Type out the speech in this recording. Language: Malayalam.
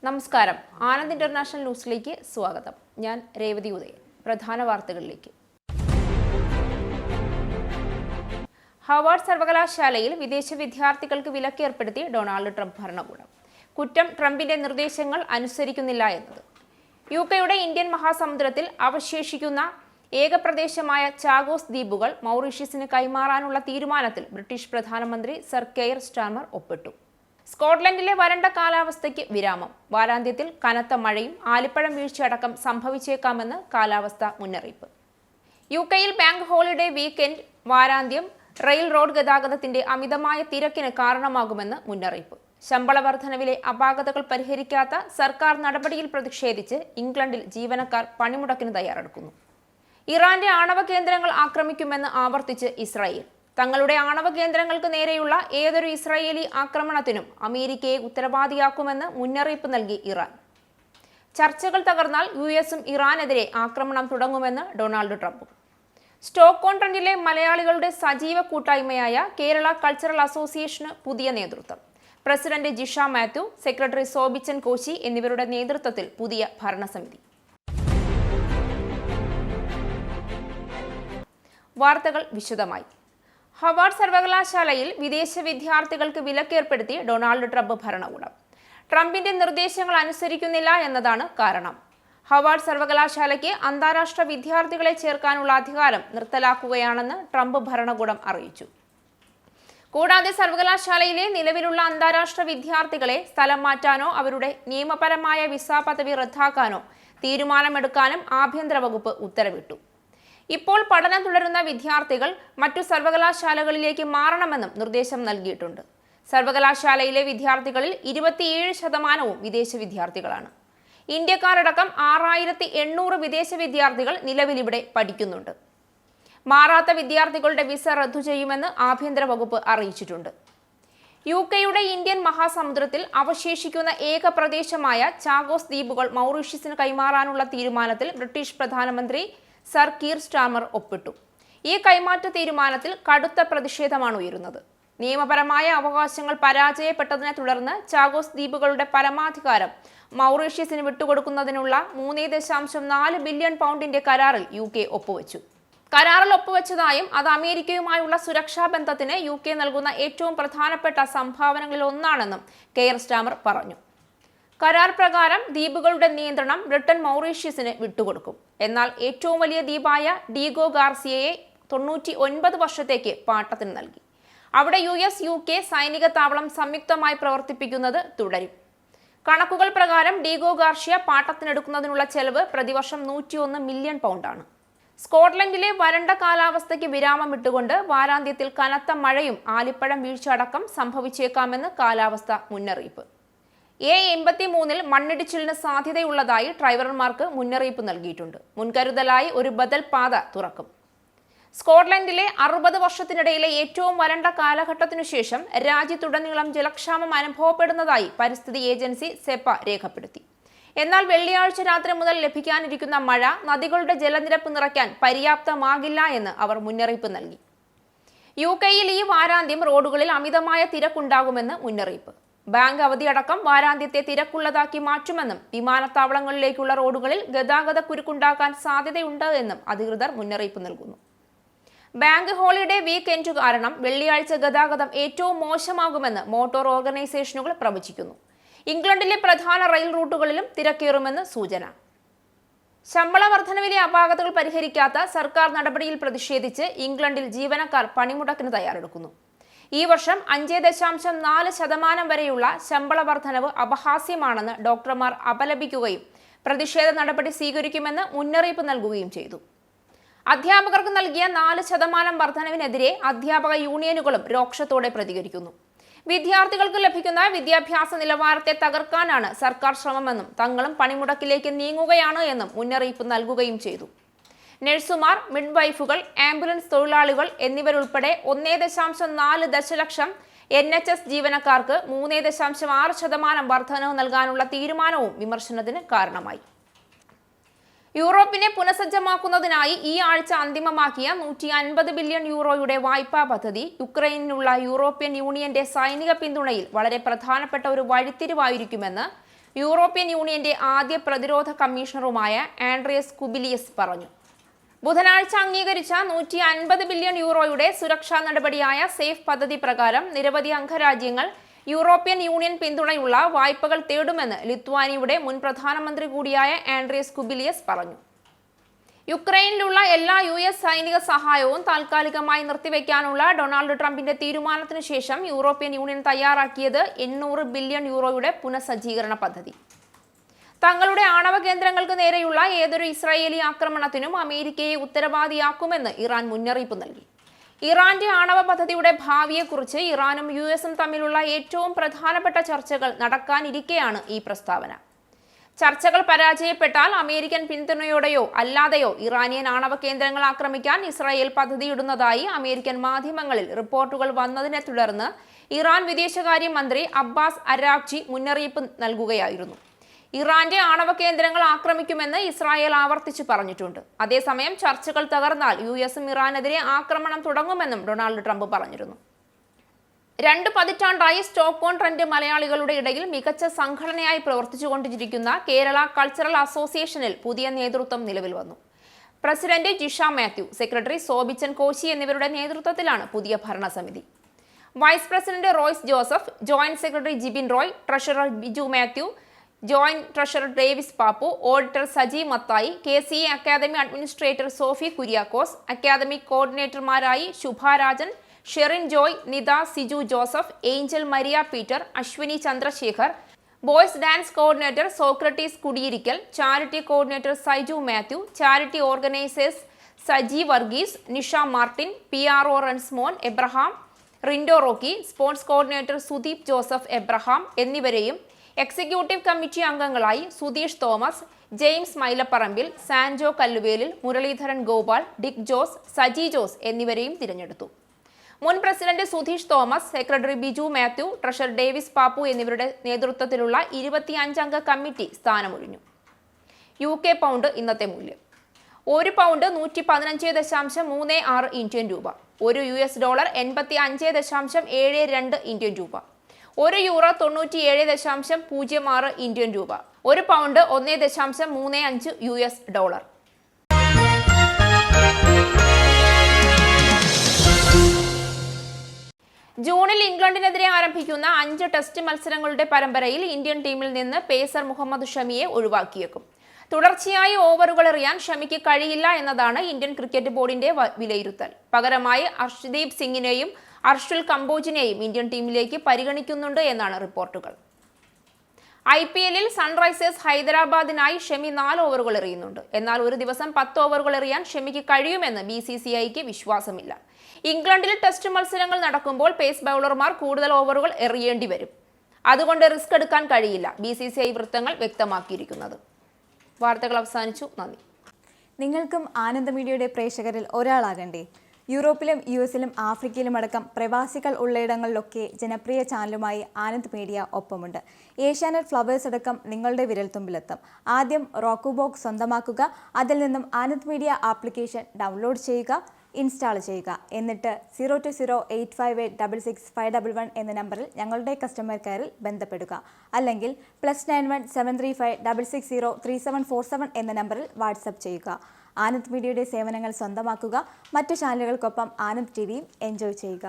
നമസ്കാരം. ആനന്ദ് ഇന്റർനാഷണൽ ന്യൂസിലേക്ക് സ്വാഗതം. ഞാൻ രേവതി ഉദയൻ. പ്രധാന വാർത്തകളിലേക്ക്. ഹാർവാർഡ് സർവകലാശാലയിൽ വിദേശ വിദ്യാർത്ഥികൾക്ക് വിലക്ക് ഏർപ്പെടുത്തി ഡൊണാൾഡ് ട്രംപ് ഭരണകൂടം. കുറ്റം ട്രംപിന്റെ നിർദ്ദേശങ്ങൾ അനുസരിക്കുന്നില്ല എന്നത്. യുകെയുടെ ഇന്ത്യൻ മഹാസമുദ്രത്തിൽ അവശേഷിക്കുന്ന ഏക പ്രദേശമായ ചാഗോസ് ദ്വീപുകൾ മൗറീഷ്യസിന് കൈമാറാനുള്ള തീരുമാനത്തിൽ ബ്രിട്ടീഷ് പ്രധാനമന്ത്രി സർ കെയർ സ്റ്റാർമർ ഒപ്പിട്ടു. സ്കോട്ട്ലൻഡിലെ വരണ്ട കാലാവസ്ഥയ്ക്ക് വിരാമം. വാരാന്ത്യത്തിൽ കനത്ത മഴയും ആലിപ്പഴം വീഴ്ചയടക്കം സംഭവിച്ചേക്കാമെന്ന് കാലാവസ്ഥാ മുന്നറിയിപ്പ്. യുകെയിൽ ബാങ്ക് ഹോളിഡേ വീക്കെൻഡ് വാരാന്ത്യം റെയിൽ റോഡ് ഗതാഗതത്തിന്റെ അമിതമായ തിരക്കിന് കാരണമാകുമെന്ന് മുന്നറിയിപ്പ്. ശമ്പള വർധനവിലെ അപാകതകൾ പരിഹരിക്കാത്ത സർക്കാർ നടപടിയിൽ പ്രതിഷേധിച്ച് ഇംഗ്ലണ്ടിൽ ജീവനക്കാർ പണിമുടക്കിന് തയ്യാറെടുക്കുന്നു. ഇറാന്റെ ആണവ കേന്ദ്രങ്ങൾ ആക്രമിക്കുമെന്ന് ആവർത്തിച്ച് ഇസ്രായേൽ. തങ്ങളുടെ ആണവ കേന്ദ്രങ്ങൾക്ക് നേരെയുള്ള ഏതൊരു ഇസ്രായേലി ആക്രമണത്തിനും അമേരിക്കയെ ഉത്തരവാദിയാക്കുമെന്ന് മുന്നറിയിപ്പ് നൽകി ഇറാൻ. ചർച്ചകൾ തകർന്നാൽ യുഎസും ഇറാനെതിരെ ആക്രമണം തുടങ്ങുമെന്ന് ഡൊണാൾഡ് ട്രംപും. സ്റ്റോക്ക്-ഓൺ-ട്രെന്റിലെ മലയാളികളുടെ സജീവ കൂട്ടായ്മയായ കേരള കൾച്ചറൽ അസോസിയേഷന് പുതിയ നേതൃത്വം. President Jisha Mathew, secretary Sobichan Koshy എന്നിവരുടെ നേതൃത്വത്തിൽ പുതിയ ഭരണസമിതി. വാർത്തകൾ വിശദമായി. ഹാർവാർഡ് സർവകലാശാലയിൽ വിദേശ വിദ്യാർത്ഥികൾക്ക് വിലക്കേർപ്പെടുത്തി ഡൊണാൾഡ് ട്രംപ് ഭരണകൂടം. ട്രംപിന്റെ നിർദ്ദേശങ്ങൾ അനുസരിക്കുന്നില്ല എന്നതാണ് കാരണം. ഹാർവാർഡ് സർവകലാശാലയ്ക്ക് അന്താരാഷ്ട്ര വിദ്യാർത്ഥികളെ ചേർക്കാനുള്ള അധികാരം നിർത്തലാക്കുകയാണെന്ന് ട്രംപ് ഭരണകൂടം അറിയിച്ചു. കൂടാതെ സർവകലാശാലയിലെ നിലവിലുള്ള അന്താരാഷ്ട്ര വിദ്യാർത്ഥികളെ സ്ഥലം മാറ്റാനോ അവരുടെ നിയമപരമായ വിസ പദവി റദ്ദാക്കാനോ തീരുമാനമെടുക്കാനും ആഭ്യന്തര വകുപ്പ് ഉത്തരവിട്ടു. ഇപ്പോൾ പഠനം തുടരുന്ന വിദ്യാർത്ഥികൾ മറ്റു സർവകലാശാലകളിലേക്ക് മാറണമെന്നും നിർദ്ദേശം നൽകിയിട്ടുണ്ട്. സർവകലാശാലയിലെ വിദ്യാർത്ഥികളിൽ 27% വിദേശ വിദ്യാർത്ഥികളാണ്. ഇന്ത്യക്കാരടക്കം 6800 വിദേശ വിദ്യാർത്ഥികൾ നിലവിലിവിടെ പഠിക്കുന്നുണ്ട്. മാറാത്ത വിദ്യാർത്ഥികളുടെ വിസ റദ്ദു ചെയ്യുമെന്ന് ആഭ്യന്തര വകുപ്പ് അറിയിച്ചിട്ടുണ്ട്. യുകെയുടെ ഇന്ത്യൻ മഹാസമുദ്രത്തിൽ അവശേഷിക്കുന്ന ഏക പ്രദേശമായ ചാഗോസ് ദ്വീപുകൾ മൗറീഷ്യസിന് കൈമാറാനുള്ള തീരുമാനത്തിൽ ബ്രിട്ടീഷ് പ്രധാനമന്ത്രി സർ കീർ സ്റ്റാർമർ ഒപ്പിട്ടു. ഈ കൈമാറ്റ തീരുമാനത്തിൽ കടുത്ത പ്രതിഷേധമാണ് ഉയരുന്നത്. നിയമപരമായ അവകാശങ്ങൾ പരാജയപ്പെട്ടതിനെ തുടർന്ന് ചാഗോസ് ദ്വീപുകളുടെ പരമാധികാരം മൗറീഷ്യസിന് വിട്ടുകൊടുക്കുന്നതിനുള്ള 3.4 ബില്യൺ പൗണ്ടിന്റെ കരാറിൽ യുകെ ഒപ്പുവെച്ചു. കരാറിൽ ഒപ്പുവെച്ചതായും അത് അമേരിക്കയുമായുള്ള സുരക്ഷാ ബന്ധത്തിന് യുകെ നൽകുന്ന ഏറ്റവും പ്രധാനപ്പെട്ട സംഭാവനകളിൽ ഒന്നാണെന്നും കെയർ സ്റ്റാർമർ പറഞ്ഞു. കരാർ പ്രകാരം ദ്വീപുകളുടെ നിയന്ത്രണം ബ്രിട്ടൻ മൗറീഷ്യസിന് വിട്ടുകൊടുക്കും. എന്നാൽ ഏറ്റവും വലിയ ദ്വീപായ ഡീഗോ ഗാർസിയയെ 99 വർഷത്തേക്ക് പാട്ടത്തിന് നൽകി. അവിടെ US UK സൈനിക താവളം സംയുക്തമായി പ്രവർത്തിപ്പിക്കുന്നത് തുടരും. കണക്കുകൾ പ്രകാരം ഡീഗോ ഗാർഷ്യ പാട്ടത്തിനെടുക്കുന്നതിനുള്ള ചെലവ് പ്രതിവർഷം 101 മില്യൺ പൗണ്ടാണ്. സ്കോട്ട്ലൻഡിലെ വരണ്ട കാലാവസ്ഥയ്ക്ക് വിരാമം ഇട്ടുകൊണ്ട് വാരാന്ത്യത്തിൽ കനത്ത മഴയും ആലിപ്പഴം വീഴ്ച അടക്കം സംഭവിച്ചേക്കാമെന്ന് കാലാവസ്ഥാ മുന്നറിയിപ്പ്. A83 മണ്ണിടിച്ചിലിന് സാധ്യതയുള്ളതായി ഡ്രൈവർമാർക്ക് മുന്നറിയിപ്പ് നൽകിയിട്ടുണ്ട്. മുൻകരുതലായി ഒരു ബദൽ പാത തുറക്കും. സ്കോട്ട്ലൻഡിലെ 60 വർഷത്തിനിടയിലെ ഏറ്റവും വരണ്ട കാലഘട്ടത്തിനു ശേഷം രാജ്യത്തുടനീളം ജലക്ഷാമം അനുഭവപ്പെടുന്നതായി പരിസ്ഥിതി ഏജൻസി സെപ്പ രേഖപ്പെടുത്തി. എന്നാൽ വെള്ളിയാഴ്ച രാത്രി മുതൽ ലഭിക്കാനിരിക്കുന്ന മഴ നദികളുടെ ജലനിരപ്പ് നിറയ്ക്കാൻ പര്യാപ്തമാകില്ല എന്ന് അവർ മുന്നറിയിപ്പ് നൽകി. യുകെയിൽ ഈ വാരാന്ത്യം റോഡുകളിൽ അമിതമായ തിരക്കുണ്ടാകുമെന്ന് മുന്നറിയിപ്പ്. ബാങ്ക് അവധിയടക്കം വാരാന്ത്യത്തെ തിരക്കുള്ളതാക്കി മാറ്റുമെന്നും വിമാനത്താവളങ്ങളിലേക്കുള്ള റോഡുകളിൽ ഗതാഗത കുരുക്കുണ്ടാക്കാൻ സാധ്യതയുണ്ട് എന്നും അധികൃതർ മുന്നറിയിപ്പ് നൽകുന്നു. ബാങ്ക് ഹോളിഡേ വീക്കെൻഡ് കാരണം വെള്ളിയാഴ്ച ഗതാഗതം ഏറ്റവും മോശമാകുമെന്ന് മോട്ടോർ ഓർഗനൈസേഷനുകൾ പ്രവചിക്കുന്നു. ഇംഗ്ലണ്ടിലെ പ്രധാന റെയിൽ റൂട്ടുകളിലും തിരക്കേറുമെന്ന് സൂചന. ശമ്പള വർധനവിലെ അപാകതകൾ പരിഹരിക്കാത്ത സർക്കാർ നടപടിയിൽ പ്രതിഷേധിച്ച് ഇംഗ്ലണ്ടിൽ ജീവനക്കാർ പണിമുടക്കിന് തയ്യാറെടുക്കുന്നു. ഈ വർഷം 5.4% വരെയുള്ള ശമ്പള വർധനവ് അപഹാസ്യമാണെന്ന് ഡോക്ടർമാർ അപലപിക്കുകയും പ്രതിഷേധ നടപടി സ്വീകരിക്കുമെന്ന് മുന്നറിയിപ്പ് നൽകുകയും ചെയ്തു. അധ്യാപകർക്ക് നൽകിയ 4% വർധനവിനെതിരെ അധ്യാപക യൂണിയനുകളും രോക്ഷത്തോടെ പ്രതികരിക്കുന്നു. വിദ്യാർത്ഥികൾക്ക് ലഭിക്കുന്ന വിദ്യാഭ്യാസ നിലവാരത്തെ തകർക്കാനാണ് സർക്കാർ ശ്രമമെന്നും തങ്ങളും പണിമുടക്കിലേക്ക് നീങ്ങുകയാണ് എന്നും മുന്നറിയിപ്പ് നൽകുകയും ചെയ്തു. നഴ്സുമാർ, മിഡ്വൈഫുകൾ, ആംബുലൻസ് തൊഴിലാളികൾ എന്നിവരുൾപ്പെടെ 1.4 ദശലക്ഷം NHS ജീവനക്കാർക്ക് 3.6% വർധനവ് നൽകാനുള്ള തീരുമാനവും വിമർശനത്തിന് കാരണമായി. യൂറോപ്പിനെ പുനഃസജ്ജമാക്കുന്നതിനായി ഈ ആഴ്ച അന്തിമമാക്കിയ 150 ബില്യൺ യൂറോയുടെ വായ്പാ പദ്ധതി യുക്രൈനിനുള്ള യൂറോപ്യൻ യൂണിയന്റെ സൈനിക പിന്തുണയിൽ വളരെ പ്രധാനപ്പെട്ട ഒരു വഴിത്തിരിവായിരിക്കുമെന്ന് യൂറോപ്യൻ യൂണിയന്റെ ആദ്യ പ്രതിരോധ കമ്മീഷണറുമായ ആൻഡ്രിയസ് കുബിലിയസ് പറഞ്ഞു. ബുധനാഴ്ച അംഗീകരിച്ച 150 ബില്യൺ യൂറോയുടെ സുരക്ഷാ നടപടിയായ സേഫ് പദ്ധതി പ്രകാരം നിരവധി അംഗരാജ്യങ്ങൾ യൂറോപ്യൻ യൂണിയൻ പിന്തുണയുള്ള വായ്പകൾ തേടുമെന്ന് ലിത്വാനിയയുടെ മുൻ പ്രധാനമന്ത്രി കൂടിയായ ആൻഡ്രിയസ് കുബിലിയസ് പറഞ്ഞു. യുക്രൈനിലുള്ള എല്ലാ US സൈനിക സഹായവും താൽക്കാലികമായി നിർത്തിവെക്കാനുള്ള ഡൊണാൾഡ് ട്രംപിന്റെ തീരുമാനത്തിനു ശേഷം യൂറോപ്യൻ യൂണിയൻ തയ്യാറാക്കിയത് 800 ബില്യൺ യൂറോയുടെ പുനഃസജ്ജീകരണ പദ്ധതി. തങ്ങളുടെ ആണവ കേന്ദ്രങ്ങൾക്ക് നേരെയുള്ള ഏതൊരു ഇസ്രായേലി ആക്രമണത്തിനും അമേരിക്കയെ ഉത്തരവാദിയാക്കുമെന്ന് ഇറാൻ മുന്നറിയിപ്പ് നൽകി. ഇറാന്റെ ആണവ പദ്ധതിയുടെ ഭാവിയെക്കുറിച്ച് ഇറാനും US തമ്മിലുള്ള ഏറ്റവും പ്രധാനപ്പെട്ട ചർച്ചകൾ നടക്കാനിരിക്കെയാണ് ഈ പ്രസ്താവന. ചർച്ചകൾ പരാജയപ്പെട്ടാൽ അമേരിക്കൻ പിന്തുണയോടെയോ അല്ലാതെയോ ഇറാനിയൻ ആണവ കേന്ദ്രങ്ങൾ ആക്രമിക്കാൻ ഇസ്രായേൽ പദ്ധതിയിടുന്നതായി അമേരിക്കൻ മാധ്യമങ്ങളിൽ റിപ്പോർട്ടുകൾ വന്നതിനെ തുടർന്ന് ഇറാൻ വിദേശകാര്യ മന്ത്രി അബ്ബാസ് അരാഗ്ചി മുന്നറിയിപ്പ് നൽകുകയായിരുന്നു. ഇറാന്റെ ആണവ കേന്ദ്രങ്ങൾ ആക്രമിക്കുമെന്ന് ഇസ്രായേൽ ആവർത്തിച്ചു പറഞ്ഞിട്ടുണ്ട്. അതേസമയം ചർച്ചകൾ തകർന്നാൽ US ഇറാനെതിരെ ആക്രമണം തുടങ്ങുമെന്നും ഡൊണാൾഡ് ട്രംപ് പറഞ്ഞിരുന്നു. 2 പതിറ്റാണ്ടായി സ്റ്റോക്ക് ഓൺ ട്രെൻഡ് മലയാളികളുടെ ഇടയിൽ മികച്ച സംഘടനയായി പ്രവർത്തിച്ചുകൊണ്ടിരിക്കുന്ന കേരള കൾച്ചറൽ അസോസിയേഷനിൽ പുതിയ നേതൃത്വം നിലവിൽ വന്നു. President Jisha Mathew, secretary Sobichan Koshy എന്നിവരുടെ നേതൃത്വത്തിലാണ് പുതിയ ഭരണസമിതി. Vice president Royce Joseph, joint secretary Jibin Roy, treasurer Biju Mathew, joint treasurer Davis Pappu, auditor Saji Mathai, KCA academy administrator Sophie Kuriakose, academic കോർഡിനേറ്റർമാരായി Shubharajan, Sherin Joy, Nitha Siju Joseph, Angel Maria Peter, Ashwini Chandrasekhar, boys dance coordinator Socrates Kudiyirikkal, charity coordinator Saiju Mathew, charity organisers Saji Varghese, Nisha Martin, PRO Runsmon Abraham, Rindo Rocky, sports coordinator Sudeep Joseph Abraham എന്നിവരെയും എക്സിക്യൂട്ടീവ് കമ്മിറ്റി അംഗങ്ങളായി Sudheesh Thomas, James Mylapparambil, Sanjo Kalluvelil, Muraleedharan Gopal, Dick Jose, Saji Jose എന്നിവരെയും തിരഞ്ഞെടുത്തു. മുൻ president Sudheesh Thomas, secretary Biju Mathew, treasurer Davis Pappu എന്നിവരുടെ നേതൃത്വത്തിലുള്ള 25 അംഗ കമ്മിറ്റി സ്ഥാനമൊഴിഞ്ഞു. UK പൗണ്ട് ഇന്നത്തെ മൂല്യം: ഒരു പൗണ്ട് 115.36 ഇന്ത്യൻ രൂപ, ഒരു US ഡോളർ 85.72 ഇന്ത്യൻ രൂപ, ഒരു യൂറോ 97.06 ഇന്ത്യൻ രൂപ, ഒരു പൗണ്ട് 1.35 US ഡോളർ. ജൂണിൽ ഇംഗ്ലണ്ടിനെതിരെ ആരംഭിക്കുന്ന 5 ടെസ്റ്റ് മത്സരങ്ങളുടെ പരമ്പരയിൽ ഇന്ത്യൻ ടീമിൽ നിന്ന് പേസർ മുഹമ്മദ് ഷമിയെ ഒഴിവാക്കിയേക്കും. തുടർച്ചയായി ഓവറുകൾ എറിയാൻ ഷമിക്ക് കഴിയില്ല എന്നതാണ് ഇന്ത്യൻ ക്രിക്കറ്റ് ബോർഡിന്റെ വിലയിരുത്തൽ. പകരമായി അർഷ്ദീപ് സിംഗിനെയും അർഷുൽ കംബോജിനെയും ഇന്ത്യൻ ടീമിലേക്ക് പരിഗണിക്കുന്നുണ്ട് എന്നാണ് റിപ്പോർട്ടുകൾ. IPL-ൽ സൺറൈസേഴ്സ് ഹൈദരാബാദിനായി ഷമി 4 ഓവറുകൾ എറിയുന്നുണ്ട്. എന്നാൽ ഒരു ദിവസം 10 ഓവറുകൾ എറിയാൻ ഷമിക്ക് കഴിയുമെന്ന് BCCIക്ക് വിശ്വാസമില്ല. ഇംഗ്ലണ്ടിൽ ടെസ്റ്റ് മത്സരങ്ങൾ നടക്കുമ്പോൾ പേസ് ബൗളർമാർ കൂടുതൽ ഓവറുകൾ എറിയേണ്ടി വരും. അതുകൊണ്ട് റിസ്ക് എടുക്കാൻ കഴിയില്ല, BCCI വൃത്തങ്ങൾ വ്യക്തമാക്കിയിരിക്കുന്നത്. വാർത്തകൾ അവസാനിച്ചു. നന്ദി. നിങ്ങൾക്കും ആനന്ദ മീഡിയയുടെ പ്രേക്ഷകരിൽ ഒരാളാകണ്ടേ? യൂറോപ്പിലും US-ലും ആഫ്രിക്കയിലും അടക്കം പ്രവാസികൾ ഉള്ളയിടങ്ങളിലൊക്കെ ജനപ്രിയ ചാനലുമായി ആനന്ദ് മീഡിയ ഒപ്പമുണ്ട്. ഏഷ്യാനെറ്റ് ഫ്ലവേഴ്സ് അടക്കം നിങ്ങളുടെ വിരൽത്തുമ്പിലെത്തും. ആദ്യം റോക്കു ബോക്സ് സ്വന്തമാക്കുക. അതിൽ നിന്നും ആനന്ദ് മീഡിയ ആപ്ലിക്കേഷൻ ഡൗൺലോഡ് ചെയ്യുക, ഇൻസ്റ്റാൾ ചെയ്യുക. എന്നിട്ട് 02085866511 എന്ന നമ്പറിൽ ഞങ്ങളുടെ കസ്റ്റമർ കെയറിൽ ബന്ധപ്പെടുക. അല്ലെങ്കിൽ +91 735 660 3747 എന്ന നമ്പറിൽ വാട്സപ്പ് ചെയ്യുക. ആനന്ദ് മീഡിയയുടെ സേവനങ്ങൾ സ്വന്തമാക്കുക. മറ്റു ചാനലുകൾക്കൊപ്പം ആനന്ദ് TVയും എൻജോയ് ചെയ്യുക.